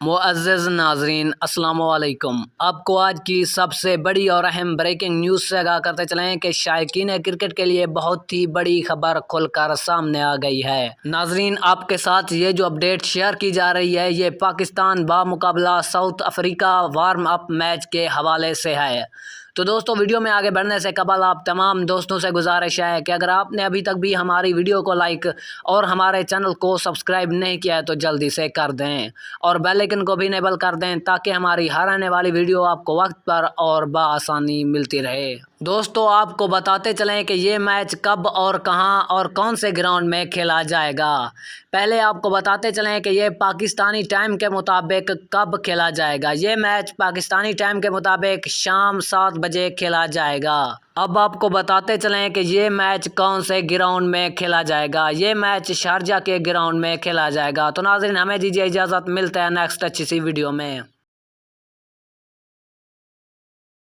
معزز ناظرین السلام علیکم۔ آپ کو آج کی سب سے بڑی اور اہم بریکنگ نیوز سے آگاہ کرتے چلیں کہ شائقین کرکٹ کے لیے بہت ہی بڑی خبر کھل کر سامنے آ گئی ہے۔ ناظرین، آپ کے ساتھ یہ جو اپڈیٹ شیئر کی جا رہی ہے یہ پاکستان بمقابلہ South Africa warm up match کے حوالے سے ہے۔ تو دوستو، ویڈیو میں آگے بڑھنے سے قبل آپ تمام دوستوں سے گزارش ہے کہ اگر آپ نے ابھی تک بھی ہماری ویڈیو کو لائک اور ہمارے چینل کو سبسکرائب نہیں کیا ہے تو جلدی سے کر دیں اور بیل آئیکن کو بھی انیبل کر دیں تاکہ ہماری ہر آنے والی ویڈیو آپ کو وقت پر اور بآسانی ملتی رہے۔ دوستو، آپ کو بتاتے چلیں کہ یہ میچ کب اور کہاں اور کون سے گراؤنڈ میں کھیلا جائے گا۔ پہلے آپ کو بتاتے چلیں کہ یہ پاکستانی ٹائم کے مطابق کب کھیلا جائے گا۔ یہ میچ پاکستانی ٹائم کے مطابق شام 7 بجے کھیلا جائے گا۔ اب آپ کو بتاتے چلیں کہ یہ میچ کون سے گراؤنڈ میں کھیلا جائے گا۔ یہ میچ شارجہ کے گراؤنڈ میں کھیلا جائے گا۔ تو ناظرین، ہمیں دیجیے اجازت، ملتے ہیں نیکسٹ اچھی سی ویڈیو میں۔